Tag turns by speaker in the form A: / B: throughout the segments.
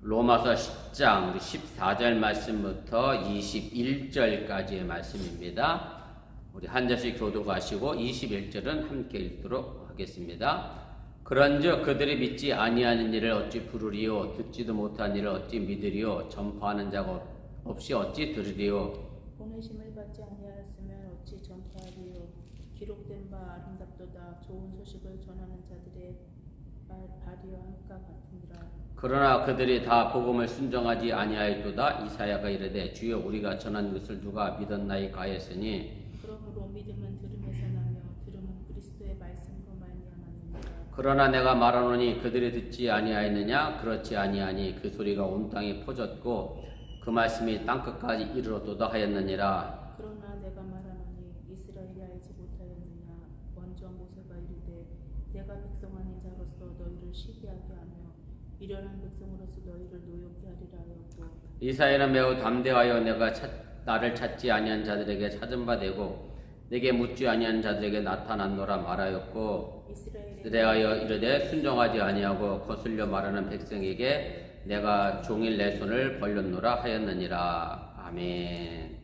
A: 로마서 10장 우리 14절 말씀부터 21절까지의 말씀입니다. 우리 한 절씩 교독하시고 21절은 함께 읽도록 하겠습니다. 그런즉 그들이 믿지 아니하는 일을 어찌 부르리요, 듣지도 못한 일을 어찌 믿으리요, 전파하는 자가 없이 어찌 들으리요.
B: 보내심을 받지 아니하였으면 어찌 전파하리요. 기록된 바 아름답도다. 좋은 소식을 전하는 자들의 발이와 함과 같으니라.
A: 그러나 그들이 다 복음을 순종하지 아니하였도다. 이사야가 이르되 주여 우리가 전한 것을 누가 믿었나이까 하였으니
B: 그러므로 믿음은 들음에서 나며 들음은 그리스도의 말씀으로 말미암았느니라.
A: 그러나 내가 말하노니 그들이 듣지 아니하였느냐? 그렇지 아니하니 그 소리가 온 땅에 퍼졌고 그 말씀이 땅끝까지 이르렀도다 하였느니라.
B: 그러나 내가 말하노니 이스라엘이 알지 못하였느냐. 먼저 모세가 이르되 내가 백성 아닌 자로서 너희를 시기하게 하며 미련한 백성으로서 너희를 노엽게 하리라 하였고,
A: 이사야는 매우 담대하여 내가 나를 찾지 아니한 자들에게 찾은 바 되고 내게 묻지 아니한 자들에게 나타났노라 말하였고,
B: 이스라엘에
A: 대하여 이르되 순종하지 아니하고 거슬려 말하는 백성에게 내가 종일 내 손을 벌렸노라 하였느니라. 아멘.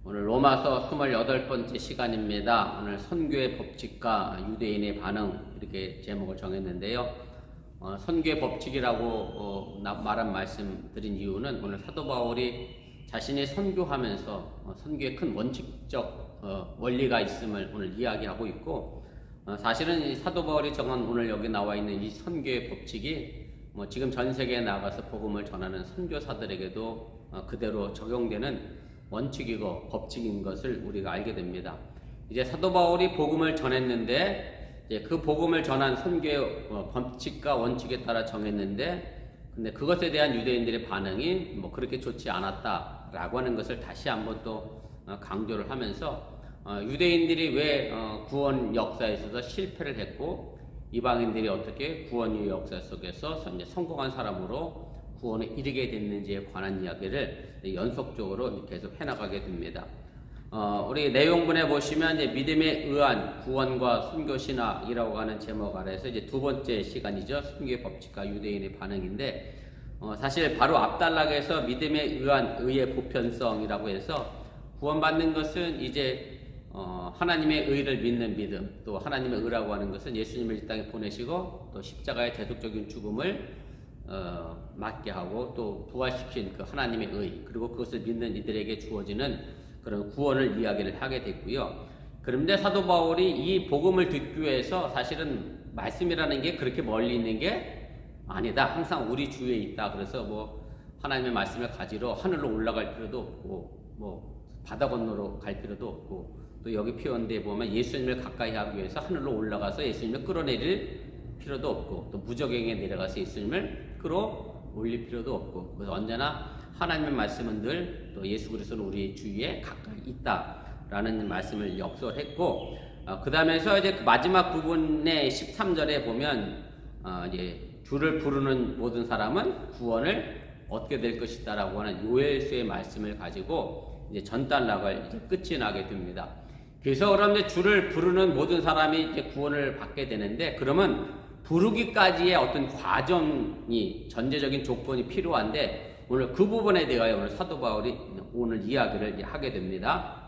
A: 오늘 로마서 28번째 시간입니다. 오늘 선교의 법칙과 유대인의 반응, 이렇게 제목을 정했는데요. 선교의 법칙이라고 말한 말씀 드린 이유는 오늘 사도 바울이 자신이 선교하면서 선교의 큰 원칙적 원리가 있음을 오늘 이야기하고 있고, 사실은 이 사도 바울이 정한 오늘 여기 나와 있는 이 선교의 법칙이 지금 전 세계에 나가서 복음을 전하는 선교사들에게도 그대로 적용되는 원칙이고 법칙인 것을 우리가 알게 됩니다. 이제 사도 바울이 복음을 전했는데 그 복음을 전한 선교의 법칙과 원칙에 따라 정했는데, 근데 그것에 대한 유대인들의 반응이 그렇게 좋지 않았다라고 하는 것을 다시 한번 또 강조를 하면서 유대인들이 왜 구원 역사에 있어서 실패를 했고 이방인들이 어떻게 구원의 역사 속에서 이제 성공한 사람으로 구원에 이르게 됐는지에 관한 이야기를 연속적으로 계속 해나가게 됩니다. 우리 내용분에 보시면 이제 믿음에 의한 구원과 순교 신학이라고 하는 제목 아래서 이제 두 번째 시간이죠. 순교의 법칙과 유대인의 반응인데, 사실 바로 앞단락에서 믿음에 의한 의의 보편성이라고 해서 구원받는 것은 이제 하나님의 의를 믿는 믿음, 또 하나님의 의라고 하는 것은 예수님을 이 땅에 보내시고 또 십자가의 대속적인 죽음을 맞게 하고 또 부활시킨 그 하나님의 의, 그리고 그것을 믿는 이들에게 주어지는 그런 구원을 이야기를 하게 됐고요. 그런데 사도 바울이 이 복음을 듣기 위해서 사실은 말씀이라는 게 그렇게 멀리 있는 게 아니다. 항상 우리 주위에 있다. 그래서 하나님의 말씀을 가지러 하늘로 올라갈 필요도 없고 바다 건너로 갈 필요도 없고, 또 여기 표현되어 보면 예수님을 가까이 하기 위해서 하늘로 올라가서 예수님을 끌어내릴 필요도 없고, 또 무저갱에 내려가서 예수님을 끌어올릴 필요도 없고, 그래서 언제나 하나님의 말씀은 늘 또 예수 그리스도는 우리 주위에 가까이 있다라는 말씀을 역설했고, 그 다음에서 이제 그 마지막 부분의 13절에 보면 이제 주를 부르는 모든 사람은 구원을 얻게 될 것이다라고 하는 요엘서의 말씀을 가지고 이제 전단락을 이제 끝이 나게 됩니다. 그래서 그런데 주를 부르는 모든 사람이 이제 구원을 받게 되는데, 그러면 부르기까지의 어떤 과정이 전제적인 조건이 필요한데, 오늘 그 부분에 대하여 오늘 사도 바울이 오늘 이야기를 하게 됩니다.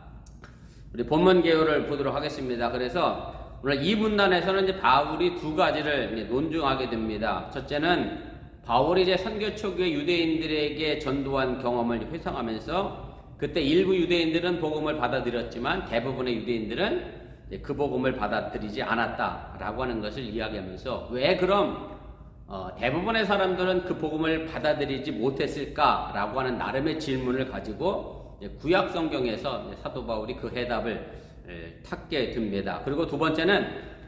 A: 우리 본문 개요를 보도록 하겠습니다. 그래서 오늘 이 문단에서는 이제 바울이 두 가지를 논증하게 됩니다. 첫째는 바울이 이제 선교 초기에 유대인들에게 전도한 경험을 회상하면서 그때 일부 유대인들은 복음을 받아들였지만 대부분의 유대인들은 그 복음을 받아들이지 않았다라고 하는 것을 이야기하면서 왜 그럼 대부분의 사람들은 그 복음을 받아들이지 못했을까라고 하는 나름의 질문을 가지고 구약 성경에서 사도 바울이 그 해답을 찾게 됩니다. 그리고 두 번째는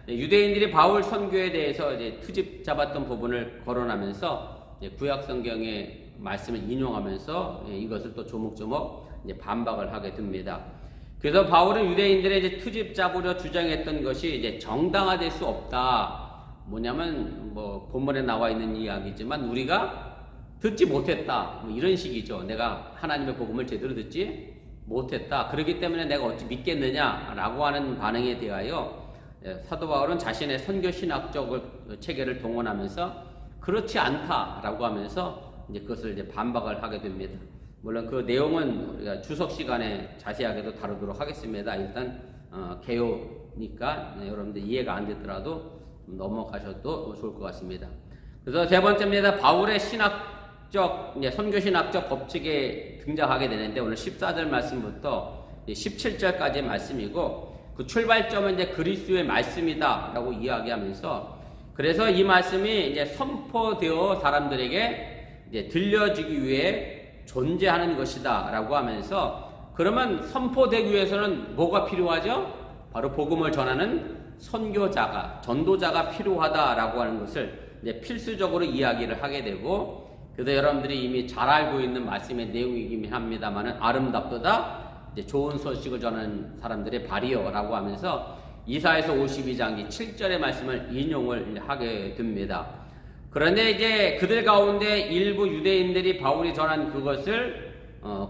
A: 유대인들이 바울 선교에 대해서 이제 트집 잡았던 부분을 거론하면서 구약 성경의 말씀을 인용하면서 이것을 또 조목조목 이제 반박을 하게 됩니다. 그래서 바울은 유대인들의 이제 트집 잡으려 주장했던 것이 이제 정당화될 수 없다. 뭐냐면 본문에 나와 있는 이야기지만 우리가 듣지 못했다, 이런 식이죠. 내가 하나님의 복음을 제대로 듣지 못했다. 그렇기 때문에 내가 어찌 믿겠느냐라고 하는 반응에 대하여 사도 바울은 자신의 선교 신학적 체계를 동원하면서 그렇지 않다라고 하면서 이제 그것을 이제 반박을 하게 됩니다. 물론 그 내용은 우리가 주석 시간에 자세하게도 다루도록 하겠습니다. 일단 개요니까 여러분들 이해가 안 되더라도 좀 넘어가셔도 좋을 것 같습니다. 그래서 세 번째입니다. 바울의 신학적, 선교 신학적 법칙에 등장하게 되는데 오늘 14절 말씀부터 17절까지의 말씀이고 그 출발점은 이제 그리스도의 말씀이다라고 이야기하면서 그래서 이 말씀이 이제 선포되어 사람들에게 이제 들려지기 위해 존재하는 것이다라고 하면서 그러면 선포되기 위해서는 뭐가 필요하죠? 바로 복음을 전하는 선교자가, 전도자가 필요하다라고 하는 것을 이제 필수적으로 이야기를 하게 되고 그래서 여러분들이 이미 잘 알고 있는 말씀의 내용이긴 합니다만은 아름답도다 이제 좋은 소식을 전하는 사람들의 발이요라고 하면서 이사야서 52장 7절의 말씀을 인용을 하게 됩니다. 그런데 이제 그들 가운데 일부 유대인들이 바울이 전한 그것을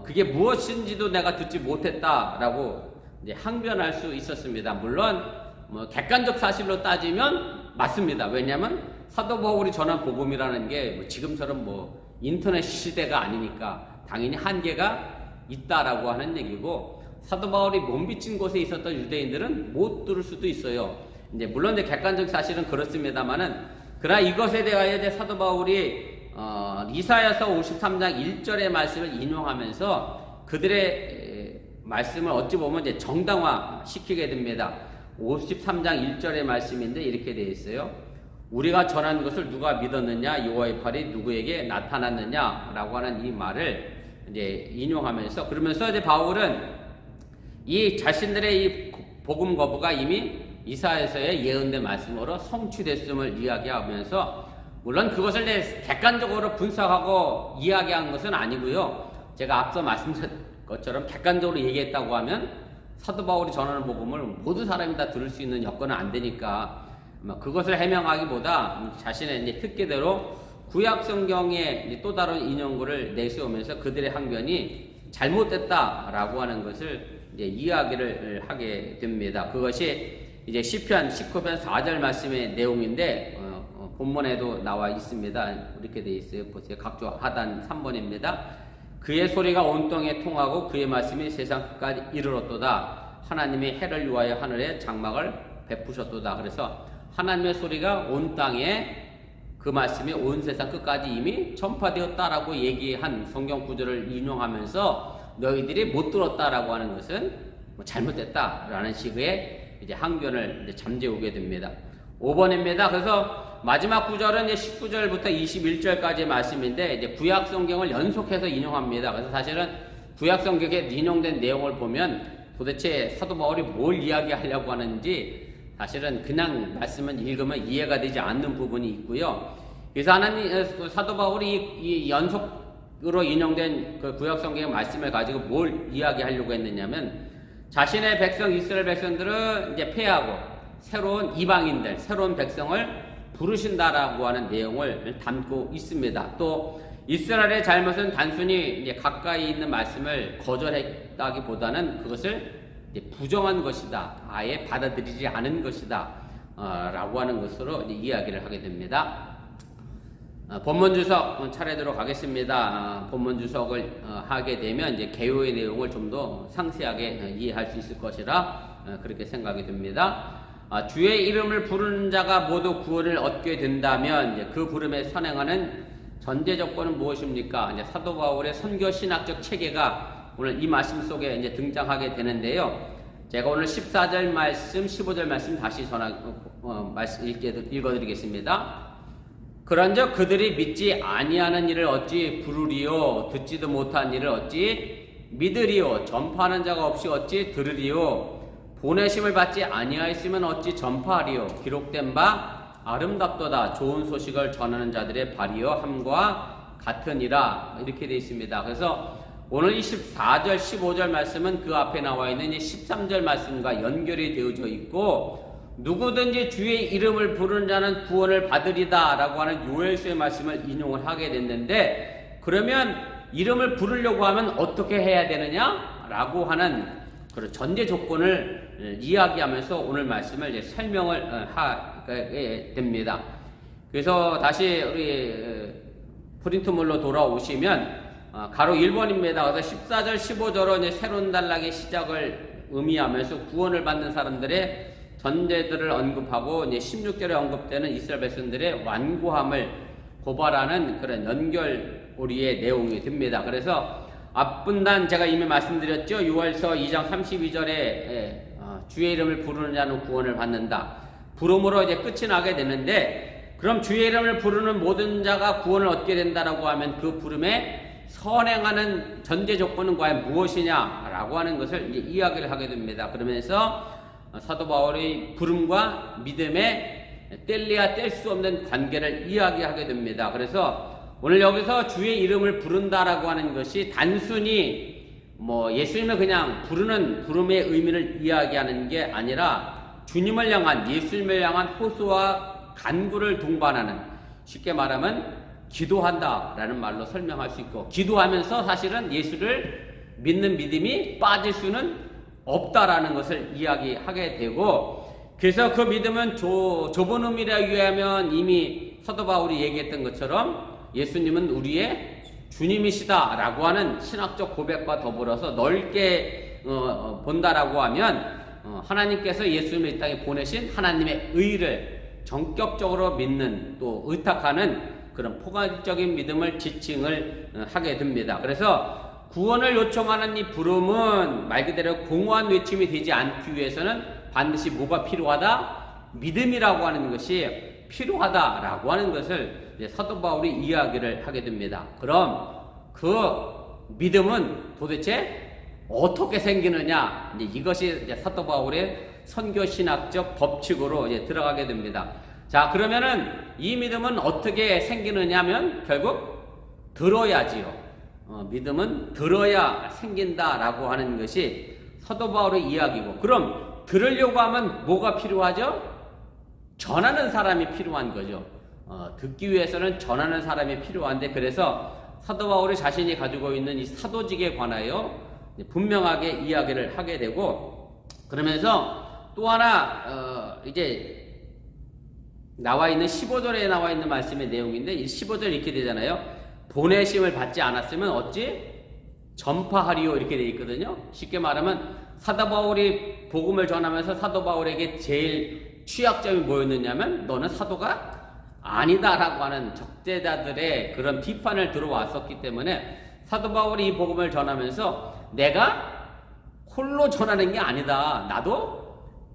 A: 그게 무엇인지도 내가 듣지 못했다라고 이제 항변할 수 있었습니다. 물론 뭐 객관적 사실로 따지면 맞습니다. 왜냐하면 사도 바울이 전한 복음이라는 게 뭐 지금처럼 뭐 인터넷 시대가 아니니까 당연히 한계가 있다라고 하는 얘기고 사도 바울이 몸비친 곳에 있었던 유대인들은 못 들을 수도 있어요. 이제 물론 이제 객관적 사실은 그렇습니다만은 그러나 이것에 대하여 이제 사도 바울이 이사야서 53장 1절의 말씀을 인용하면서 그들의 말씀을 어찌 보면 이제 정당화 시키게 됩니다. 53장 1절의 말씀인데 이렇게 되어 있어요. 우리가 전한 것을 누가 믿었느냐? 여호와의 팔이 누구에게 나타났느냐라고 하는 이 말을 이제 인용하면서 그러면서 이제 바울은 이 자신들의 이 복음 거부가 이미 이사야서의 예언된 말씀으로 성취됐음을 이야기하면서 물론 그것을 객관적으로 분석하고 이야기한 것은 아니고요. 제가 앞서 말씀드린 것처럼 객관적으로 얘기했다고 하면 사도 바울이 전하는 복음을 모든 사람이 다 들을 수 있는 여건은 안 되니까 그것을 해명하기보다 자신의 이제 특기대로 구약 성경의 또 다른 인용구를 내세우면서 그들의 항변이 잘못됐다라고 하는 것을 이제 이야기를 하게 됩니다. 그것이 이제 시편 19편 4절 말씀의 내용인데 본문에도 나와 있습니다. 이렇게 돼 있어요. 보세요. 각조 하단 3번입니다. 그의 소리가 온 땅에 통하고 그의 말씀이 세상 끝까지 이르렀도다. 하나님의 해를 위하여 하늘에 장막을 베푸셨도다. 그래서 하나님의 소리가 온 땅에 그 말씀이 온 세상 끝까지 이미 전파되었다라고 얘기한 성경 구절을 인용하면서 너희들이 못 들었다라고 하는 것은 잘못됐다라는 식의 이제 항변을 이제 잠재우게 됩니다. 5번입니다. 그래서 마지막 구절은 이제 19절부터 21절까지의 말씀인데 이제 구약 성경을 연속해서 인용합니다. 그래서 사실은 구약 성경에 인용된 내용을 보면 도대체 사도 바울이 뭘 이야기하려고 하는지 사실은 그냥 말씀을 읽으면 이해가 되지 않는 부분이 있고요. 그래서 사도 바울이 이 연속으로 인용된 그 구약 성경의 말씀을 가지고 뭘 이야기하려고 했느냐면 자신의 백성 이스라엘 백성들은 이제 패하고 새로운 이방인들, 새로운 백성을 부르신다라고 하는 내용을 담고 있습니다. 또 이스라엘의 잘못은 단순히 이제 가까이 있는 말씀을 거절했다기보다는 그것을 이제 부정한 것이다, 아예 받아들이지 않은 것이다, 라고 하는 것으로 이제 이야기를 하게 됩니다. 본문 주석 차례대로 가겠습니다. 본문 주석을 하게 되면 이제 개요의 내용을 좀 더 상세하게 이해할 수 있을 것이라 그렇게 생각이 듭니다. 주의 이름을 부르는 자가 모두 구원을 얻게 된다면 이제 그 부름에 선행하는 전제 조건은 무엇입니까? 이제 사도 바울의 선교 신학적 체계가 오늘 이 말씀 속에 이제 등장하게 되는데요. 제가 오늘 14절 말씀, 15절 말씀 다시 읽어드리겠습니다. 그런즉 그들이 믿지 아니하는 일을 어찌 부르리요? 듣지도 못한 일을 어찌 믿으리요? 전파하는 자가 없이 어찌 들으리요? 보내심을 받지 아니하였으면 어찌 전파하리요? 기록된 바 아름답도다. 좋은 소식을 전하는 자들의 발이요 함과 같으니라. 이렇게 되어 있습니다. 그래서 오늘 24절, 15절 말씀은 그 앞에 나와 있는 13절 말씀과 연결이 되어져 있고 누구든지 주의 이름을 부르는 자는 구원을 받으리다 라고 하는 요엘서의 말씀을 인용을 하게 됐는데 그러면 이름을 부르려고 하면 어떻게 해야 되느냐? 라고 하는 그런 전제 조건을 이야기하면서 오늘 말씀을 이제 설명을 하게 됩니다. 그래서 다시 우리 프린트물로 돌아오시면 가로 1번입니다. 그래서 14절 15절로 이제 새로운 단락의 시작을 의미하면서 구원을 받는 사람들의 전제들을 언급하고 이제 16절에 언급되는 이스라엘 백성들의 완고함을 고발하는 그런 연결고리의 내용이 됩니다. 그래서 앞분단 제가 이미 말씀드렸죠. 6월서 2장 32절에 주의 이름을 부르는 자는 구원을 받는다. 부름으로 이제 끝이 나게 되는데, 그럼 주의 이름을 부르는 모든 자가 구원을 얻게 된다라고 하면 그 부름에 선행하는 전제 조건은 과연 무엇이냐라고 하는 것을 이제 이야기를 하게 됩니다. 그러면서 사도 바울의 부름과 믿음의 뗄래야 뗄 수 없는 관계를 이야기하게 됩니다. 그래서 오늘 여기서 주의 이름을 부른다라고 하는 것이 단순히 예수님을 그냥 부르는 부름의 의미를 이야기하는 게 아니라 주님을 향한, 예수님을 향한 호소와 간구를 동반하는, 쉽게 말하면 기도한다라는 말로 설명할 수 있고, 기도하면서 사실은 예수를 믿는 믿음이 빠질 수는 없다라는 것을 이야기하게 되고, 그래서 그 믿음은 좁은 의미라 위하면 이미 사도 바울이 얘기했던 것처럼 예수님은 우리의 주님이시다라고 하는 신학적 고백과 더불어서 넓게 본다라고 하면 하나님께서 예수님을 이 땅에 보내신 하나님의 의를 전격적으로 믿는, 또 의탁하는 그런 포괄적인 믿음을 지칭을 하게 됩니다. 그래서 구원을 요청하는 이 부름은 말 그대로 공허한 외침이 되지 않기 위해서는 반드시 뭐가 필요하다? 믿음이라고 하는 것이 필요하다라고 하는 것을 이제 사도 바울이 이야기를 하게 됩니다. 그럼 그 믿음은 도대체 어떻게 생기느냐? 이것이 이제 사도 바울의 선교 신학적 법칙으로 이제 들어가게 됩니다. 자, 그러면은 이 믿음은 어떻게 생기느냐면 결국 들어야지요. 믿음은 들어야 생긴다라고 하는 것이 사도 바울의 이야기고, 그럼 들으려고 하면 뭐가 필요하죠? 전하는 사람이 필요한 거죠. 듣기 위해서는 전하는 사람이 필요한데, 그래서 사도 바울이 자신이 가지고 있는 이 사도직에 관하여 분명하게 이야기를 하게 되고, 그러면서 또 하나 이제 나와 있는 15절에 나와 있는 말씀의 내용인데, 이 15절 이렇게 되잖아요. 보내심을 받지 않았으면 어찌 전파하리요, 이렇게 되어 있거든요. 쉽게 말하면 사도 바울이 복음을 전하면서 사도 바울에게 제일 취약점이 뭐였느냐면, 너는 사도가 아니다라고 하는 적대자들의 그런 비판을 들어왔었기 때문에 사도 바울이 이 복음을 전하면서 내가 홀로 전하는 게 아니다, 나도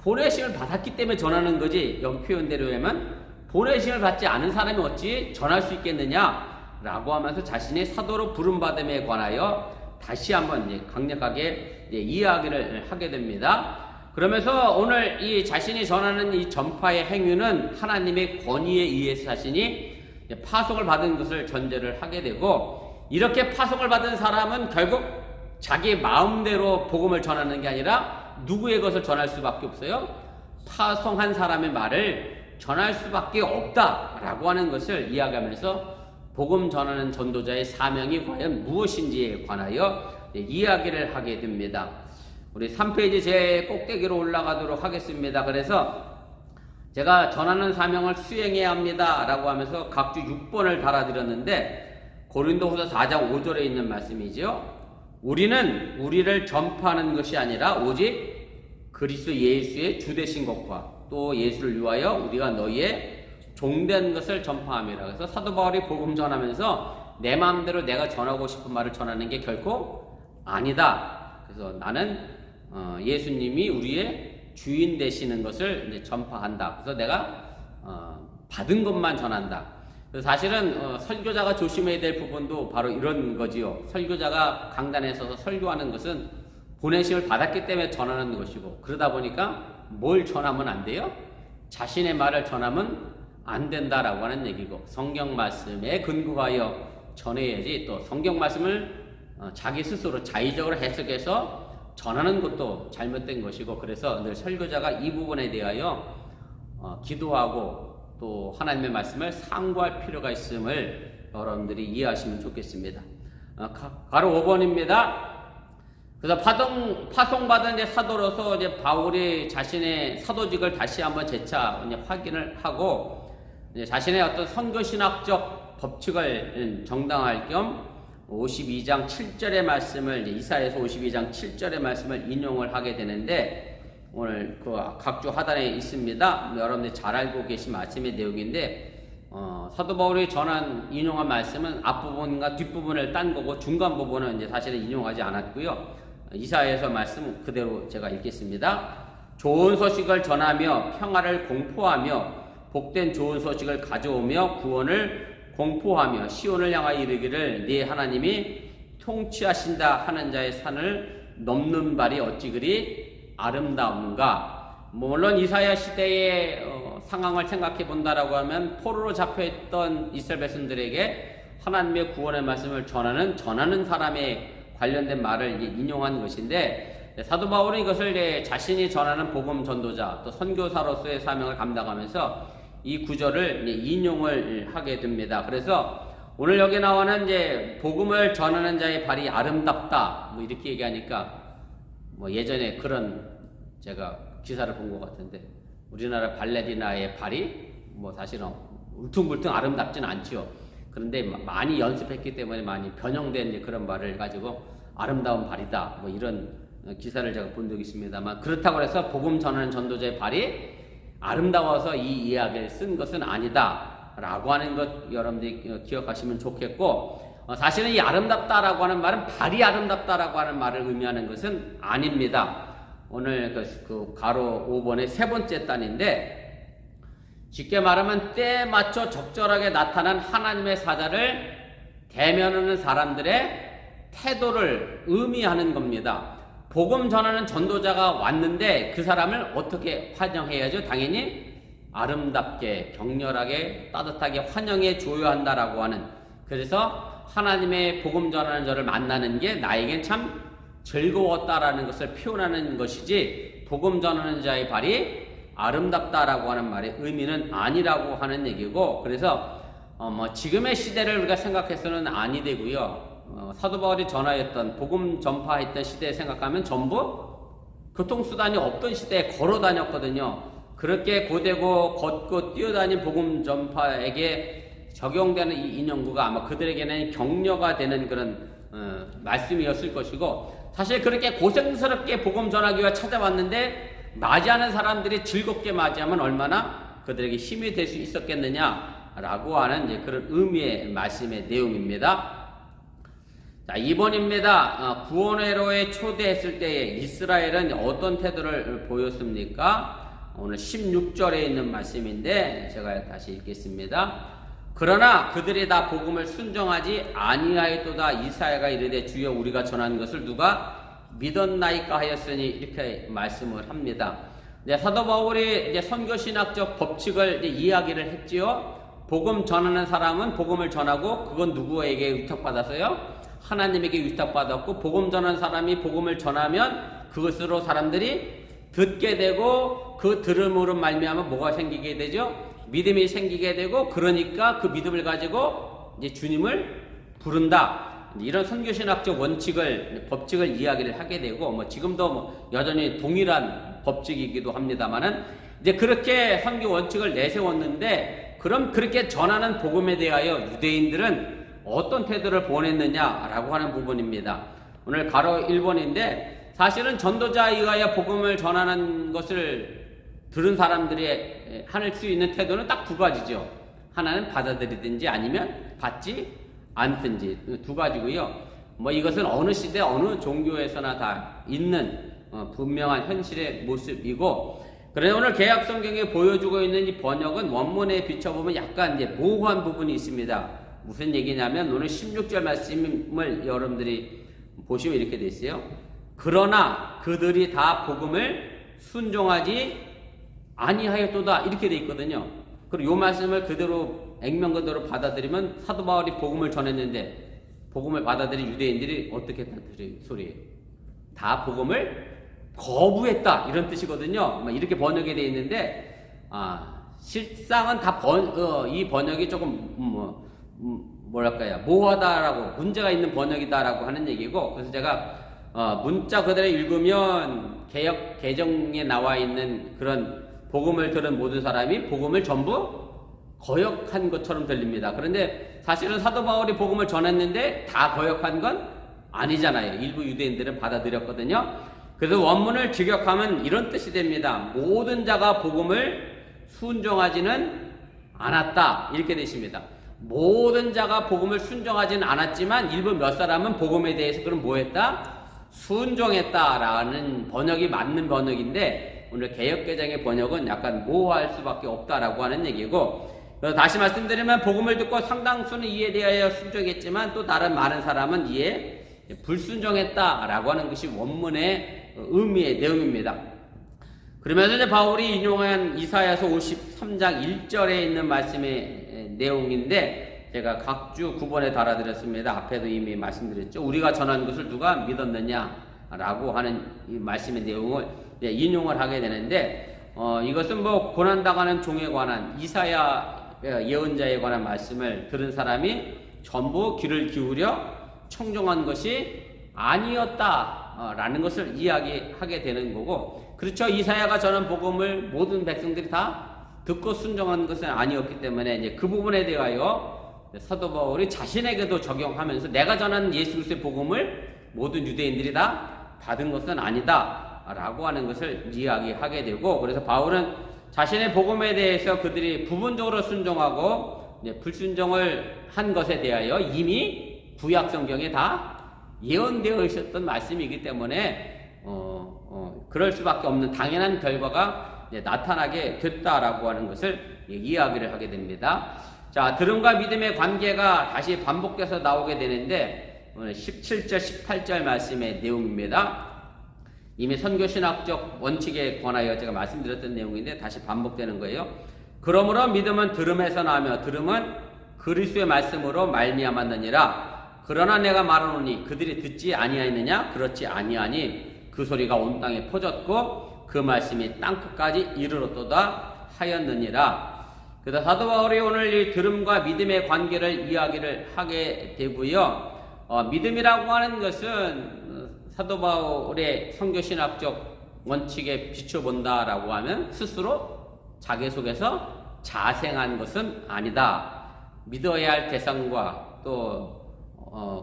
A: 보내심을 받았기 때문에 전하는 거지, 여기 표현대로 하면 보내심을 받지 않은 사람이 어찌 전할 수 있겠느냐 라고 하면서 자신의 사도로 부름받음에 관하여 다시 한번 강력하게 이야기를 하게 됩니다. 그러면서 오늘 이 자신이 전하는 이 전파의 행위는 하나님의 권위에 의해서 자신이 파송을 받은 것을 전제를 하게 되고, 이렇게 파송을 받은 사람은 결국 자기 마음대로 복음을 전하는 게 아니라 누구의 것을 전할 수밖에 없어요? 파송한 사람의 말을 전할 수밖에 없다라고 하는 것을 이야기하면서 복음 전하는 전도자의 사명이 과연 무엇인지에 관하여 이야기를 하게 됩니다. 우리 3페이지 제 꼭대기로 올라가도록 하겠습니다. 그래서 제가 전하는 사명을 수행해야 합니다 라고 하면서 각주 6번을 달아드렸는데, 고린도후서 4장 5절에 있는 말씀이죠. 우리는 우리를 전파하는 것이 아니라 오직 그리스도 예수의 주되신 것과 또 예수를 위하여 우리가 너희의 종된 것을 전파함이라. 그래서 사도 바울이 복음 전하면서 내 마음대로 내가 전하고 싶은 말을 전하는 게 결코 아니다. 그래서 나는 예수님이 우리의 주인 되시는 것을 이제 전파한다. 그래서 내가 받은 것만 전한다. 그래서 사실은 설교자가 조심해야 될 부분도 바로 이런 거지요. 설교자가 강단에 서서 설교하는 것은 보내심을 받았기 때문에 전하는 것이고, 그러다 보니까 뭘 전하면 안 돼요? 자신의 말을 전하면 안 된다라고 하는 얘기고, 성경 말씀에 근거하여 전해야지, 또 성경 말씀을 자기 스스로 자의적으로 해석해서 전하는 것도 잘못된 것이고, 그래서 늘 설교자가 이 부분에 대하여 기도하고 또 하나님의 말씀을 상고할 필요가 있음을 여러분들이 이해하시면 좋겠습니다. 가로 5번입니다. 그래서 파송받은 이제 사도로서 이제 바울이 자신의 사도직을 다시 한번 재차 이제 확인을 하고, 이제 자신의 어떤 선거신학적 법칙을 정당할 겸 52장 7절의 말씀을, 이사야서 52장 7절의 말씀을 인용을 하게 되는데, 오늘 그 각주 하단에 있습니다. 여러분들이 잘 알고 계신 말씀의 내용인데, 사도 바울이 인용한 말씀은 앞부분과 뒷부분을 딴 거고, 중간 부분은 이제 사실은 인용하지 않았고요. 이사야서 말씀 그대로 제가 읽겠습니다. 좋은 소식을 전하며 평화를 공포하며 복된 좋은 소식을 가져오며 구원을 공포하며 시온을 향하여 이르기를 네 하나님이 통치하신다 하는 자의 산을 넘는 발이 어찌 그리 아름다운가. 물론 이사야 시대의 상황을 생각해 본다라고 하면 포로로 잡혀있던 이스라엘 백성들에게 하나님의 구원의 말씀을 전하는 사람에 관련된 말을 인용한 것인데, 사도 바울은 이것을 자신이 전하는 복음 전도자 또 선교사로서의 사명을 감당하면서 이 구절을 인용을 하게 됩니다. 그래서 오늘 여기 나오는 복음을 전하는 자의 발이 아름답다 뭐 이렇게 얘기하니까, 뭐 예전에 그런 제가 기사를 본 것 같은데, 우리나라 발레리나의 발이 뭐 사실은 울퉁불퉁 아름답지는 않죠. 그런데 많이 연습했기 때문에 많이 변형된 그런 말을 가지고 아름다운 발이다 뭐 이런 기사를 제가 본 적이 있습니다만, 그렇다고 해서 복음 전하는 전도자의 발이 아름다워서 이 이야기를 쓴 것은 아니다 라고 하는 것 여러분들이 기억하시면 좋겠고, 사실은 이 아름답다라고 하는 말은 발이 아름답다라고 하는 말을 의미하는 것은 아닙니다. 오늘 그 가로 5번의 세 번째 단인데, 쉽게 말하면 때에 맞춰 적절하게 나타난 하나님의 사자를 대면하는 사람들의 태도를 의미하는 겁니다. 복음 전하는 전도자가 왔는데 그 사람을 어떻게 환영해야죠? 당연히 아름답게, 격렬하게, 따뜻하게 환영해 줘야 한다라고 하는, 그래서 하나님의 복음 전하는 자를 만나는 게 나에겐 참 즐거웠다라는 것을 표현하는 것이지, 복음 전하는 자의 발이 아름답다라고 하는 말의 의미는 아니라고 하는 얘기고, 그래서 지금의 시대를 우리가 생각해서는 아니 되고요. 사도 바울이 전하였던 복음 전파했던 시대에 생각하면 전부 교통수단이 없던 시대에 걸어 다녔거든요. 그렇게 고되고 걷고 뛰어다닌 복음 전파에게 적용되는 이 인용구가 아마 그들에게는 격려가 되는 그런 말씀이었을 것이고, 사실 그렇게 고생스럽게 복음 전하기 위해 찾아왔는데 맞이하는 사람들이 즐겁게 맞이하면 얼마나 그들에게 힘이 될 수 있었겠느냐라고 하는 그런 의미의 말씀의 내용입니다. 자, 2번입니다. 구원회로에 초대했을 때에 이스라엘은 어떤 태도를 보였습니까? 오늘 16절에 있는 말씀인데 제가 다시 읽겠습니다. 그러나 그들이 다 복음을 순종하지 아니하였도다. 이사야가 이르되 주여 우리가 전한 것을 누가 믿었나이까 하였으니, 이렇게 말씀을 합니다. 사도 바울이 선교신학적 법칙을 이야기를 했지요. 복음 전하는 사람은 복음을 전하고, 그건 누구에게 위탁받았어요? 하나님에게 위탁받았고, 복음 전하는 사람이 복음을 전하면 그것으로 사람들이 듣게 되고, 그 들음으로 말미암아 뭐가 생기게 되죠? 믿음이 생기게 되고, 그러니까 그 믿음을 가지고 주님을 부른다. 이런 선교신학적 법칙을 이야기를 하게 되고, 지금도 여전히 동일한 법칙이기도 합니다만은, 그렇게 선교 원칙을 내세웠는데, 그럼 그렇게 전하는 복음에 대하여 유대인들은 어떤 태도를 보냈느냐라고 하는 부분입니다. 오늘 가로 1번인데, 사실은 전도자에 의하여 복음을 전하는 것을 들은 사람들이 할 수 있는 태도는 딱 두 가지죠. 하나는 받아들이든지 아니면 받지 않든지, 두 가지고요. 이것은 어느 시대 어느 종교에서나 다 있는 분명한 현실의 모습이고, 그런데 오늘 개약 성경에 보여주고 있는 이 번역은 원문에 비춰보면 약간 모호한 부분이 있습니다. 무슨 얘기냐면, 오늘 16절 말씀을 여러분들이 보시면 이렇게 돼 있어요. 그러나 그들이 다 복음을 순종하지 아니하였도다, 이렇게 돼 있거든요. 그리고 이 말씀을 그대로 액면 그대로 받아들이면, 사도 바울이 복음을 전했는데 복음을 받아들인 유대인들이 어떻게 했다는 소리예요? 다 복음을 거부했다, 이런 뜻이거든요. 이렇게 번역이 돼 있는데, 실상은 다 이 번역이 조금 뭐랄까요, 모호하다라고, 문제가 있는 번역이다라고 하는 얘기고, 그래서 제가 문자 그대로 읽으면 개역 개정에 나와 있는 그런 복음을 들은 모든 사람이 복음을 전부 거역한 것처럼 들립니다. 그런데 사실은 사도 바울이 복음을 전했는데 다 거역한 건 아니잖아요. 일부 유대인들은 받아들였거든요. 그래서 원문을 직역하면 이런 뜻이 됩니다. 모든 자가 복음을 순종하지는 않았다. 이렇게 되십니다. 모든 자가 복음을 순종하지는 않았지만 일부 몇 사람은 복음에 대해서 그럼 뭐 했다? 순종했다라는 번역이 맞는 번역인데 오늘 개역개정의 번역은 약간 모호할 수밖에 없다라고 하는 얘기고, 다시 말씀드리면 복음을 듣고 상당수는 이에 대하여 순종했지만 또 다른 많은 사람은 이에 불순종했다라고 하는 것이 원문의 의미의 내용입니다. 그러면서 이제 바울이 인용한 이사야서 53장 1절에 있는 말씀의 내용인데 제가 각주 9번에 달아드렸습니다. 앞에도 이미 말씀드렸죠. 우리가 전한 것을 누가 믿었느냐라고 하는 이 말씀의 내용을 인용을 하게 되는데, 이것은 뭐 고난당하는 종에 관한 이사야 예언자에 관한 말씀을 들은 사람이 전부 귀를 기울여 청종한 것이 아니었다라는 것을 이야기하게 되는 거고, 그렇죠. 이사야가 전한 복음을 모든 백성들이 다 듣고 순종한 것은 아니었기 때문에 이제 그 부분에 대하여 사도 바울이 자신에게도 적용하면서 내가 전한 예수 그리스도의 복음을 모든 유대인들이 다 받은 것은 아니다라고 하는 것을 이야기하게 되고, 그래서 바울은 자신의 복음에 대해서 그들이 부분적으로 순종하고 불순종을 한 것에 대하여 이미 구약 성경에 다 예언되어 있었던 말씀이기 때문에 그럴 수밖에 없는 당연한 결과가 나타나게 됐다라고 하는 것을 이야기를 하게 됩니다. 자, 들음과 믿음의 관계가 다시 반복돼서 나오게 되는데 오늘 17절, 18절 말씀의 내용입니다. 이미 선교신학적 원칙에 관하여 제가 말씀드렸던 내용인데 다시 반복되는 거예요. 그러므로 믿음은 들음에서 나며 들음은 그리스도의 말씀으로 말미암았느니라. 그러나 내가 말하노니 그들이 듣지 아니하였느냐? 그렇지 아니하니 그 소리가 온 땅에 퍼졌고 그 말씀이 땅끝까지 이르렀도다 하였느니라. 그래서 사도 바울이 오늘 이 들음과 믿음의 관계를 이야기를 하게 되고요. 믿음이라고 하는 것은 사도 바울의 선교신학적 원칙에 비춰본다라고 하면 스스로 자기 속에서 자생한 것은 아니다. 믿어야 할 대상과 또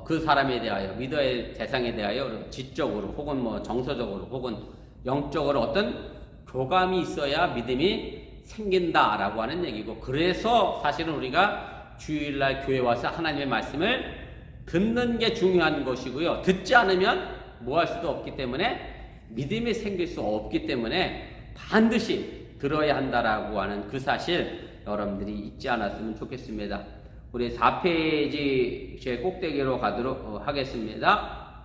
A: 그 사람에 대하여 믿어야 할 대상에 대하여 지적으로 혹은 뭐 정서적으로 혹은 영적으로 어떤 교감이 있어야 믿음이 생긴다라고 하는 얘기고, 그래서 사실은 우리가 주일날 교회 와서 하나님의 말씀을 듣는 게 중요한 것이고요. 듣지 않으면 뭐 할 수도 없기 때문에 믿음이 생길 수 없기 때문에 반드시 들어야 한다라고 하는 그 사실 여러분들이 잊지 않았으면 좋겠습니다. 우리 4페이지 제 꼭대기로 가도록 하겠습니다.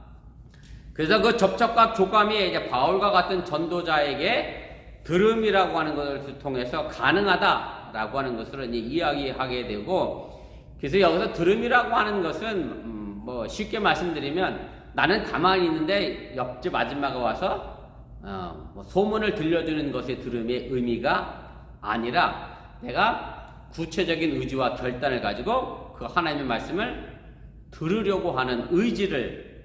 A: 그래서 그 접촉과 교감이 이제 바울과 같은 전도자에게 들음이라고 하는 것을 통해서 가능하다라고 하는 것을 이야기하게 되고, 그래서 여기서 들음이라고 하는 것은 뭐 쉽게 말씀드리면 나는 가만히 있는데 옆집 아줌마가 와서 뭐 소문을 들려주는 것의 들음의 의미가 아니라 내가 구체적인 의지와 결단을 가지고 그 하나님의 말씀을 들으려고 하는 의지를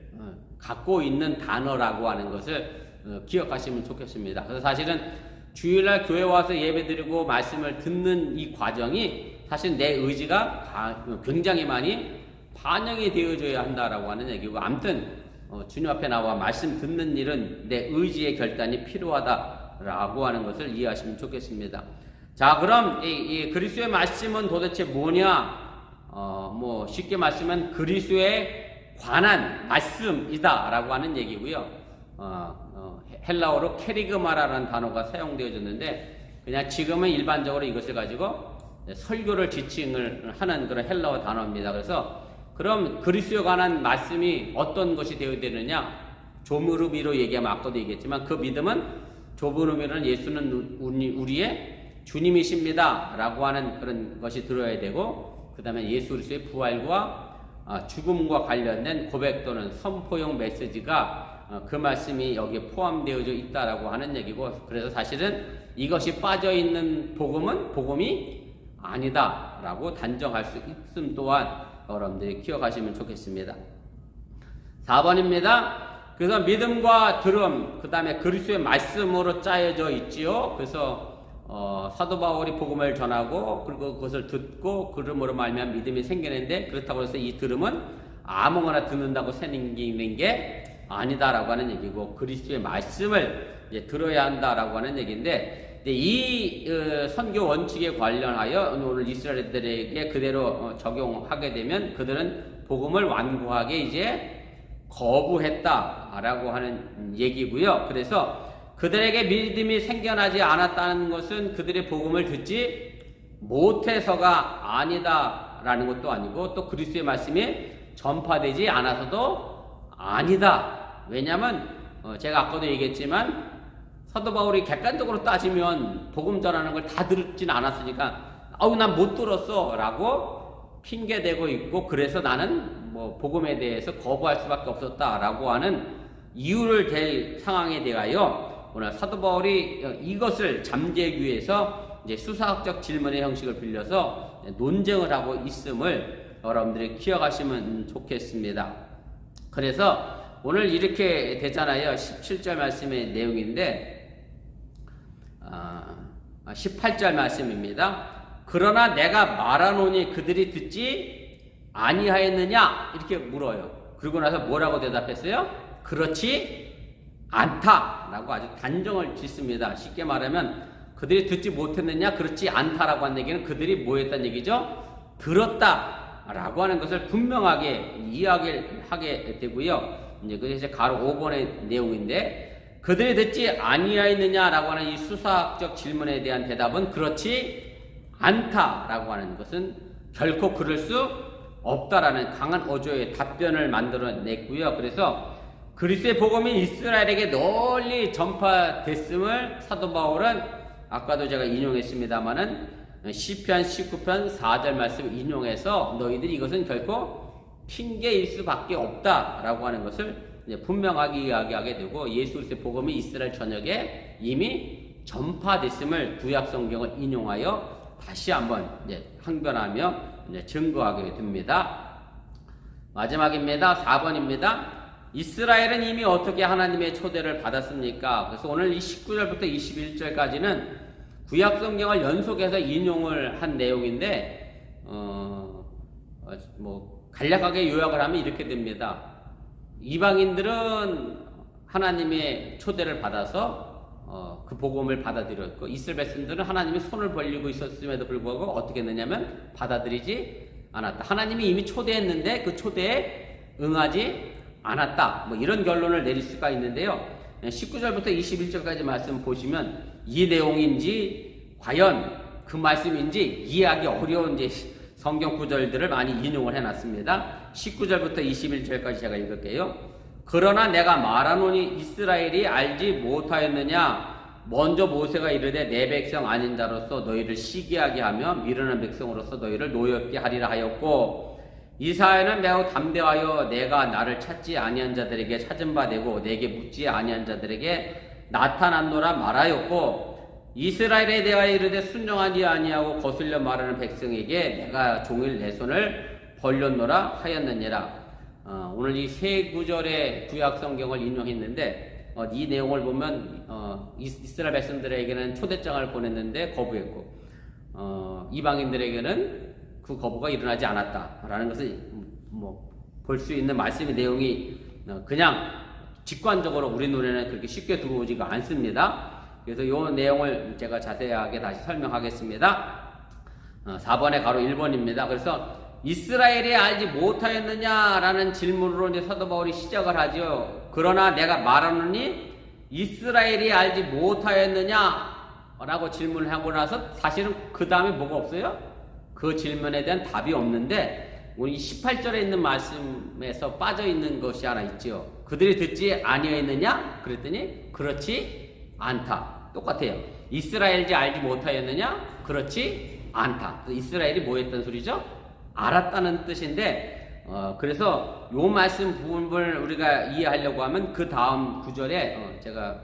A: 갖고 있는 단어라고 하는 것을 기억하시면 좋겠습니다. 그래서 사실은 주일날 교회 와서 예배드리고 말씀을 듣는 이 과정이 사실 내 의지가 굉장히 많이 반영이 되어줘야 한다라고 하는 얘기고, 아무튼 주님 앞에 나와 말씀 듣는 일은 내 의지의 결단이 필요하다라고 하는 것을 이해하시면 좋겠습니다. 자, 그럼 이 그리스도의 말씀은 도대체 뭐냐? 뭐 쉽게 말씀은 그리스도에 관한 말씀이다라고 하는 얘기고요. 헬라어로 케리그마라는 단어가 사용되어졌는데 그냥 지금은 일반적으로 이것을 가지고 설교를 지칭을 하는 그런 헬라어 단어입니다. 그래서 그럼 그리스도에 관한 말씀이 어떤 것이 되어야 되느냐? 좁은 의미로 얘기하면 아까도 얘기했지만 그 믿음은 좁은 의미로는 예수는 우리의 주님이십니다 라고 하는 그런 것이 들어야 되고, 그 다음에 예수 그리스도의 부활과 죽음과 관련된 고백 또는 선포용 메시지가 그 말씀이 여기에 포함되어져 있다라고 하는 얘기고, 그래서 사실은 이것이 빠져있는 복음은 복음이 아니다라고 단정할 수 있음 또한 여러분들이 기억하시면 좋겠습니다. 4번입니다. 그래서 믿음과 들음, 그 다음에 그리스도의 말씀으로 짜여져 있지요. 그래서 사도 바울이 복음을 전하고 그리고 그것을 듣고 그름으로 말미암아 믿음이 생기는데 그렇다고 해서 이 들음은 아무거나 듣는다고 생기는 게 아니다라고 하는 얘기고 그리스도의 말씀을 이제 들어야 한다라고 하는 얘기인데 이 선교 원칙에 관련하여 오늘 이스라엘들에게 그대로 적용하게 되면 그들은 복음을 완고하게 이제 거부했다라고 하는 얘기고요. 그래서 그들에게 믿음이 생겨나지 않았다는 것은 그들의 복음을 듣지 못해서가 아니다라는 것도 아니고 또 그리스도의 말씀이 전파되지 않아서도 아니다. 왜냐하면 제가 아까도 얘기했지만 사도 바울이 객관적으로 따지면 복음 전하는 걸 다 듣진 않았으니까 난 못 들었어 라고 핑계대고 있고 그래서 나는 뭐 복음에 대해서 거부할 수밖에 없었다라고 하는 이유를 댈 상황에 대하여 오늘 사도 바울이 이것을 잠재기 위해서 이제 수사학적 질문의 형식을 빌려서 논쟁을 하고 있음을 여러분들이 기억하시면 좋겠습니다. 그래서 오늘 이렇게 되잖아요. 17절 말씀의 내용인데 18절 말씀입니다. 그러나 내가 말하노니 그들이 듣지 아니하였느냐 이렇게 물어요. 그러고 나서 뭐라고 대답했어요? 그렇지 않다라고 아주 단정을 짓습니다. 쉽게 말하면 그들이 듣지 못했느냐 그렇지 않다라고 하는 얘기는 그들이 뭐 했다는 얘기죠? 들었다라고 하는 것을 분명하게 이야기를 하게 되고요. 그게 이제 가로 5번의 내용인데 그들이 듣지 아니하였느냐라고 하는 이 수사학적 질문에 대한 대답은 그렇지 않다라고 하는 것은 결코 그럴 수 없다라는 강한 어조의 답변을 만들어냈고요. 그래서 그리스도의 복음이 이스라엘에게 널리 전파됐음을 사도 바울은 아까도 제가 인용했습니다마는 시편 19편 4절 말씀 인용해서 너희들이 이것은 결코 핑계일 수밖에 없다라고 하는 것을 이제 분명하게 이야기하게 되고 예수 그리스도의 복음이 이스라엘 전역에 이미 전파됐음을 구약 성경을 인용하여 다시 한번 이제 항변하며 이제 증거하게 됩니다. 마지막입니다. 4번입니다. 이스라엘은 이미 어떻게 하나님의 초대를 받았습니까? 그래서 오늘 이 19절부터 21절까지는 구약 성경을 연속해서 인용을 한 내용인데 간략하게 요약을 하면 이렇게 됩니다. 이방인들은 하나님의 초대를 받아서 그 복음을 받아들였고 이스라엘 백성들은 하나님이 손을 벌리고 있었음에도 불구하고 어떻게 했느냐면 받아들이지 않았다. 하나님이 이미 초대했는데 그 초대에 응하지 않았다. 뭐 이런 결론을 내릴 수가 있는데요. 19절부터 21절까지 말씀 보시면 이 내용인지 과연 그 말씀인지 이해하기 어려운 이제 성경 구절들을 많이 인용을 해놨습니다. 19절부터 21절까지 제가 읽을게요. 그러나 내가 말하노니 이스라엘이 알지 못하였느냐? 먼저 모세가 이르되 내 백성 아닌 자로서 너희를 시기하게 하며 미르는 백성으로서 너희를 노엽게 하리라 하였고 이사야는 매우 담대하여 내가 나를 찾지 아니한 자들에게 찾은 바 되고 내게 묻지 아니한 자들에게 나타났노라 말하였고 이스라엘에 대하여 이르되 순종하지 아니하고 거슬려 말하는 백성에게 내가 종일 내 손을 벌렸노라 하였느니라. 오늘 이 세 구절의 구약 성경을 인용했는데 이 내용을 보면 이스라엘 백성들에게는 초대장을 보냈는데 거부했고 이방인들에게는 그 거부가 일어나지 않았다라는 것을 볼 수 있는 말씀의 내용이 그냥 직관적으로 우리 눈에는 그렇게 쉽게 들어오지가 않습니다. 그래서 이 내용을 제가 자세하게 다시 설명하겠습니다. 4번의 가로 1번입니다. 그래서 이스라엘이 알지 못하였느냐라는 질문으로 이제 사도 바울이 시작을 하죠. 그러나 내가 말하노니 이스라엘이 알지 못하였느냐라고 질문을 하고 나서 사실은 그 다음에 뭐가 없어요? 그 질문에 대한 답이 없는데 우리 18절에 있는 말씀에서 빠져 있는 것이 하나 있죠. 그들이 듣지 아니하였느냐? 그랬더니 그렇지 않다. 똑같아요. 이스라엘지 알지 못하였느냐? 그렇지 않다. 이스라엘이 뭐 했던 소리죠? 알았다는 뜻인데 그래서 요 말씀 부분을 우리가 이해하려고 하면 그 다음 구절에 제가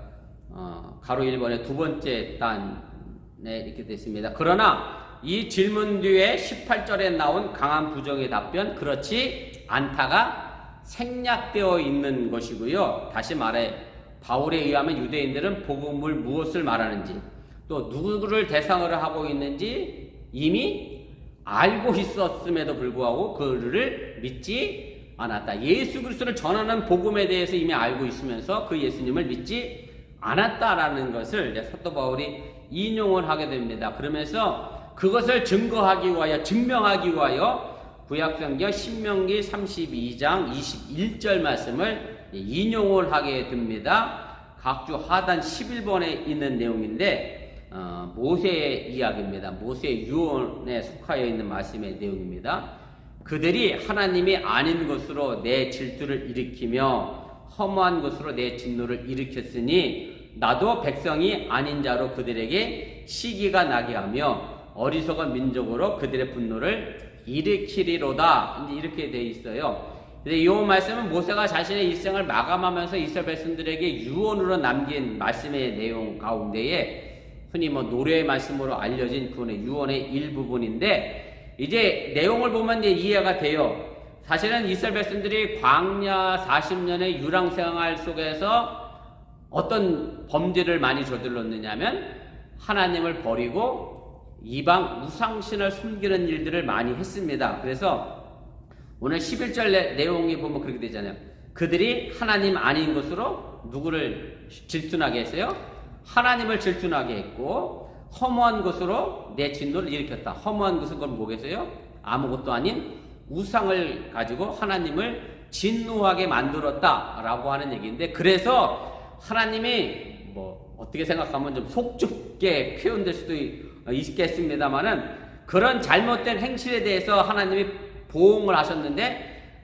A: 가로 1번의 두 번째 단에 이렇게 됐습니다. 그러나 이 질문 뒤에 18절에 나온 강한 부정의 답변 그렇지 않다가 생략되어 있는 것이고요. 다시 말해 바울에 의하면 유대인들은 복음을 무엇을 말하는지 또 누구를 대상으로 하고 있는지 이미 알고 있었음에도 불구하고 그를 믿지 않았다. 예수 그리스도를 전하는 복음에 대해서 이미 알고 있으면서 그 예수님을 믿지 않았다라는 것을 이제 사도 바울이 인용을 하게 됩니다. 그러면서 그것을 증거하기 위하여, 증명하기 위하여 구약성경 신명기 32장 21절 말씀을 인용을 하게 됩니다. 각주 하단 11번에 있는 내용인데 모세의 이야기입니다. 모세의 유언에 속하여 있는 말씀의 내용입니다. 그들이 하나님이 아닌 것으로 내 질투를 일으키며 허무한 것으로 내 진노를 일으켰으니 나도 백성이 아닌 자로 그들에게 시기가 나게 하며 어리석은 민족으로 그들의 분노를 일으키리로다. 이렇게 되어 있어요. 근데 이 말씀은 모세가 자신의 일생을 마감하면서 이스라엘 백성들에게 유언으로 남긴 말씀의 내용 가운데에 흔히 노래의 말씀으로 알려진 그분의 유언의 일부분인데, 이제 내용을 보면 이제 이해가 돼요. 사실은 이스라엘 백성들이 광야 40년의 유랑 생활 속에서 어떤 범죄를 많이 저질렀느냐면 하나님을 버리고 이방 우상신을 숨기는 일들을 많이 했습니다. 그래서 오늘 11절 내용이 보면 그렇게 되잖아요. 그들이 하나님 아닌 것으로 누구를 질투나게 했어요? 하나님을 질투나게 했고 허무한 것으로 내 진노를 일으켰다. 허무한 것은 그건 뭐겠어요? 아무것도 아닌 우상을 가지고 하나님을 진노하게 만들었다라고 하는 얘기인데, 그래서 하나님이 어떻게 생각하면 좀 속좁게 표현될 수도 있겠습니다만은 그런 잘못된 행실에 대해서 하나님이 보응을 하셨는데,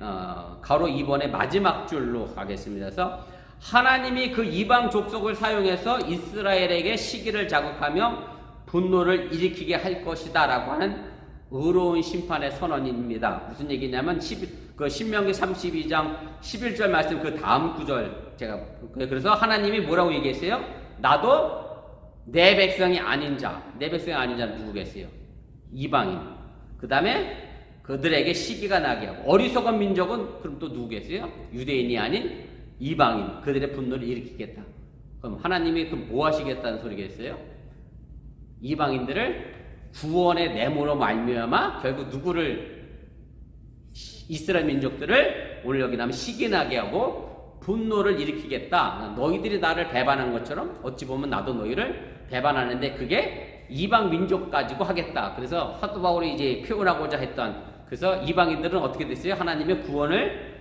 A: 가로 2번의 마지막 줄로 가겠습니다. 그래서 하나님이 그 이방 족속을 사용해서 이스라엘에게 시기를 자극하며 분노를 일으키게 할 것이다 라고 하는 의로운 심판의 선언입니다. 무슨 얘기냐면 신명기 32장 11절 말씀 그 다음 구절 그래서 하나님이 뭐라고 얘기했어요? 나도 내 백성이 아닌 자, 내 백성이 아닌 자는 누구겠어요? 이방인. 그 다음에 그들에게 시기가 나게 하고, 어리석은 민족은 그럼 또 누구겠어요? 유대인이 아닌 이방인, 그들의 분노를 일으키겠다. 그럼 하나님이 그럼 뭐 하시겠다는 소리겠어요? 이방인들을 구원의 내모로 말미암아 결국 누구를, 이스라엘 민족들을 오늘 여기 나면 시기나게 하고 분노를 일으키겠다. 너희들이 나를 배반한 것처럼 어찌 보면 나도 너희를 배반하는데 그게 이방 민족 가지고 하겠다. 그래서 사도 바울이 이제 표현하고자 했던, 그래서 이방인들은 어떻게 됐어요? 하나님의 구원을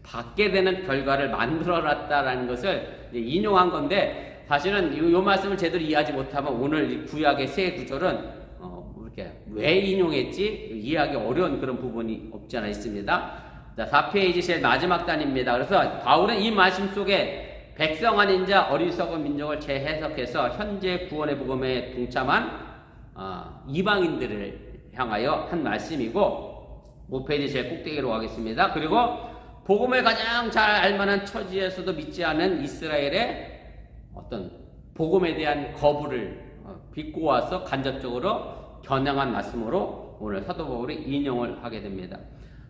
A: 받게 되는 결과를 만들어놨다라는 것을 인용한 건데, 사실은 이 말씀을 제대로 이해하지 못하면 오늘 이 구약의 세 구절은 이렇게 왜 인용했지 이해하기 어려운 그런 부분이 없지 않아 있습니다. 자, 4페이지 제일 마지막 단입니다. 그래서 바울은 이 말씀 속에 백성 아닌 자 어리석은 민족을 재해석해서 현재 구원의 복음에 동참한 이방인들을 향하여 한 말씀이고, 5페이지 제일 꼭대기로 가겠습니다. 그리고 복음을 가장 잘 알만한 처지에서도 믿지 않은 이스라엘의 어떤 복음에 대한 거부를 빚고 와서 간접적으로 겨냥한 말씀으로 오늘 사도 바울이 인용을 하게 됩니다.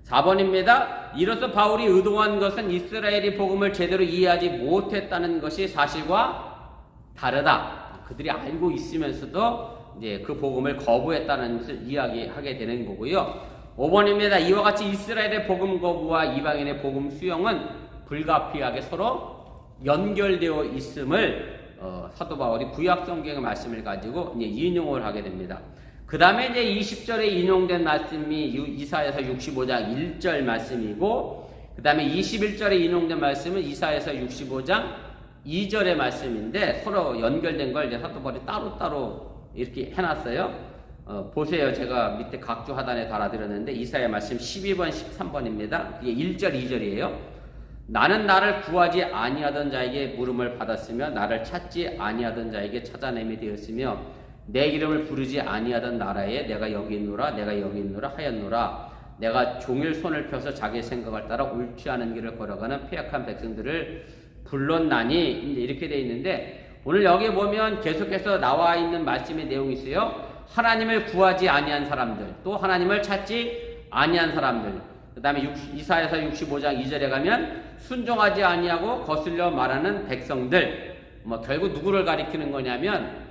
A: 4번입니다. 이로써 바울이 의도한 것은 이스라엘이 복음을 제대로 이해하지 못했다는 것이 사실과 다르다. 그들이 알고 있으면서도 이제 그 복음을 거부했다는 것을 이야기하게 되는 거고요. 5번입니다. 이와 같이 이스라엘의 복음 거부와 이방인의 복음 수용은 불가피하게 서로 연결되어 있음을 사도 바울이 구약 성경의 말씀을 가지고 이제 인용을 하게 됩니다. 그 다음에 이제 20절에 인용된 말씀이 이사야서 65장 1절 말씀이고, 그 다음에 21절에 인용된 말씀은 이사야서 65장 2절의 말씀인데, 서로 연결된 걸 이제 사도 바울이 따로따로 이렇게 해놨어요. 보세요. 제가 밑에 각주 하단에 달아드렸는데 이사야 말씀 12번 13번입니다. 이게 1절 2절이에요. 나는 나를 구하지 아니하던 자에게 물음을 받았으며 나를 찾지 아니하던 자에게 찾아냄이 되었으며 내 이름을 부르지 아니하던 나라에 내가 여기 있노라 내가 여기 있노라 하였노라. 내가 종일 손을 펴서 자기 생각을 따라 옳지 않은 길을 걸어가는 폐역한 백성들을 불렀나니, 이렇게 되어 있는데, 오늘 여기 보면 계속해서 나와 있는 말씀의 내용이 있어요. 하나님을 구하지 아니한 사람들, 또 하나님을 찾지 아니한 사람들, 그 다음에 이사야서 65장 2절에 가면 순종하지 아니하고 거슬려 말하는 백성들. 결국 누구를 가리키는 거냐면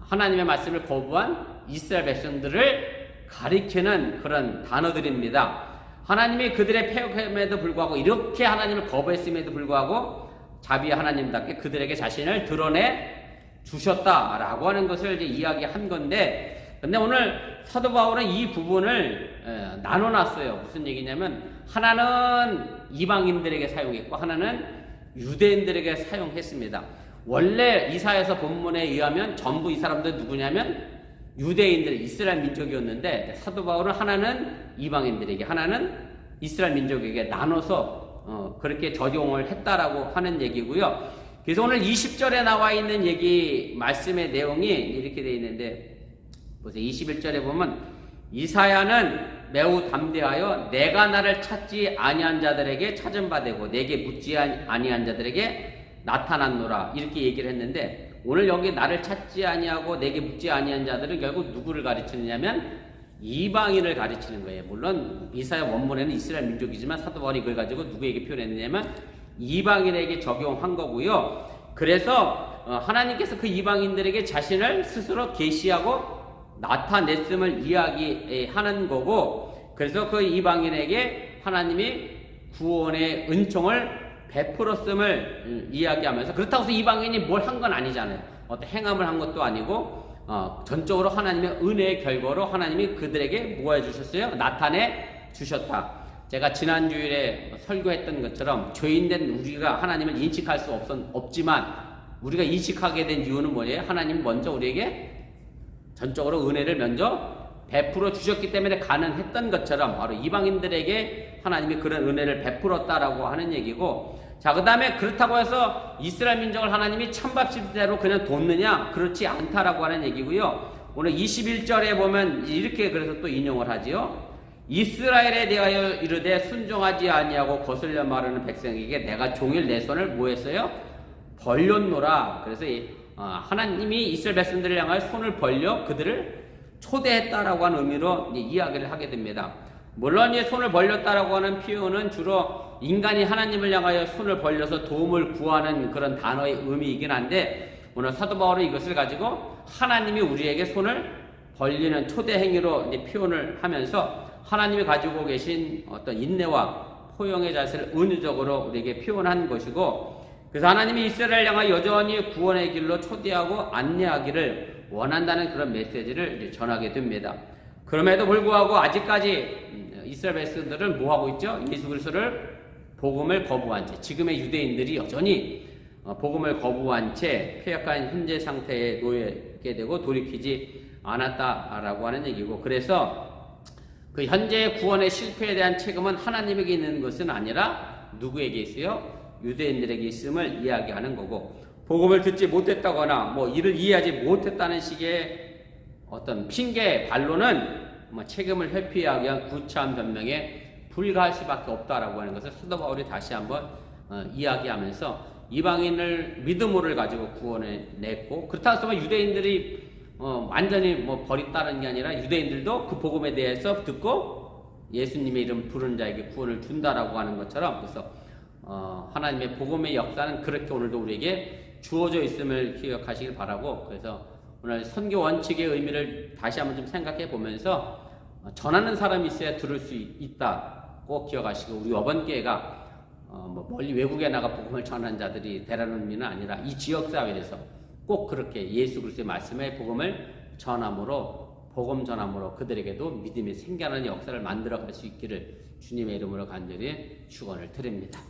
A: 하나님의 말씀을 거부한 이스라엘 백성들을 가리키는 그런 단어들입니다. 하나님이 그들의 패역함에도 불구하고 이렇게 하나님을 거부했음에도 불구하고 자비의 하나님답게 그들에게 자신을 드러내 주셨다라고 하는 것을 이제 이야기한 건데, 근데 오늘 사도 바울은 이 부분을 나눠놨어요. 무슨 얘기냐면 하나는 이방인들에게 사용했고 하나는 유대인들에게 사용했습니다. 원래 이사야서 본문에 의하면 전부 이 사람들 누구냐면 유대인들, 이스라엘 민족이었는데 사도 바울은 하나는 이방인들에게 하나는 이스라엘 민족에게 나눠서 그렇게 적용을 했다라고 하는 얘기고요. 그래서 오늘 20절에 나와 있는 얘기 말씀의 내용이 이렇게 되어 있는데, 보세요. 21절에 보면 이사야는 매우 담대하여 내가 나를 찾지 아니한 자들에게 찾은 바 되고 내게 묻지 아니한 자들에게 나타났노라, 이렇게 얘기를 했는데, 오늘 여기 나를 찾지 아니하고 내게 묻지 아니한 자들은 결국 누구를 가르치느냐면 이방인을 가르치는 거예요. 물론 이사야 원문에는 이스라엘 민족이지만 사도 바울이 이걸 가지고 누구에게 표현했냐면 이방인에게 적용한 거고요. 그래서 하나님께서 그 이방인들에게 자신을 스스로 계시하고 나타냈음을 이야기하는 거고, 그래서 그 이방인에게 하나님이 구원의 은총을 베풀었음을 이야기하면서, 그렇다고 해서 이방인이 뭘 한 건 아니잖아요. 어떤 행함을 한 것도 아니고 전적으로 하나님의 은혜의 결과로 하나님이 그들에게 뭐 해주셨어요? 나타내 주셨다. 제가 지난 주일에 설교했던 것처럼 죄인된 우리가 하나님을 인식할 수 없지만 우리가 인식하게 된 이유는 뭐예요? 하나님 먼저 우리에게 전적으로 은혜를 먼저 베풀어 주셨기 때문에 가능했던 것처럼 바로 이방인들에게 하나님이 그런 은혜를 베풀었다라고 하는 얘기고, 자, 그 다음에 그렇다고 해서 이스라엘 민족을 하나님이 찬밥집대로 그냥 뒀느냐? 그렇지 않다라고 하는 얘기고요. 오늘 21절에 보면 이렇게 그래서 또 인용을 하지요. 이스라엘에 대하여 이르되 순종하지 아니하고 거슬려 말하는 백성에게 내가 종일 내 손을 뭐 했어요? 벌렸노라. 그래서 하나님이 이스라엘 백성들을 향하여 손을 벌려 그들을 초대했다라고 하는 의미로 이야기를 하게 됩니다. 물론 이 손을 벌렸다라고 하는 표현은 주로 인간이 하나님을 향하여 손을 벌려서 도움을 구하는 그런 단어의 의미이긴 한데, 오늘 사도 바울은 이것을 가지고 하나님이 우리에게 손을 벌리는 초대 행위로 표현을 하면서 하나님이 가지고 계신 어떤 인내와 포용의 자세를 은유적으로 우리에게 표현한 것이고, 그래서 하나님이 이스라엘을 향하여 여전히 구원의 길로 초대하고 안내하기를 원한다는 그런 메시지를 전하게 됩니다. 그럼에도 불구하고 아직까지 이스라엘 백성들은 뭐 하고 있죠? 예수 그리스도를 복음을 거부한 채, 지금의 유대인들이 여전히 복음을 거부한 채 폐역한 현재 상태에 놓이게 되고 돌이키지 않았다라고 하는 얘기고, 그래서 그 현재의 구원의 실패에 대한 책임은 하나님에게 있는 것은 아니라 누구에게 있어요? 유대인들에게 있음을 이야기하는 거고, 복음을 듣지 못했다거나 뭐 이를 이해하지 못했다는 식의 어떤 핑계 반론은 책임을 회피하기 위한 구차한 변명에 불과할 수밖에 없다라고 하는 것을 사도 바울이 다시 한번 이야기하면서 이방인을 믿음으로를 가지고 구원해 냈고, 그렇다고 해서 유대인들이 완전히 버렸다는 게 아니라 유대인들도 그 복음에 대해서 듣고 예수님의 이름 부르는 자에게 구원을 준다라고 하는 것처럼, 그래서 하나님의 복음의 역사는 그렇게 오늘도 우리에게 주어져 있음을 기억하시길 바라고, 그래서 오늘 선교 원칙의 의미를 다시 한번 좀 생각해 보면서 전하는 사람이 있어야 들을 수 있다 꼭 기억하시고, 우리 어번교회가 멀리 외국에 나가 복음을 전하는 자들이 대라는 의미는 아니라 이 지역사회에서 꼭 그렇게 예수 그리스도의 말씀의 복음을 전함으로, 복음 전함으로 그들에게도 믿음이 생겨나는 역사를 만들어갈 수 있기를 주님의 이름으로 간절히 축원을 드립니다.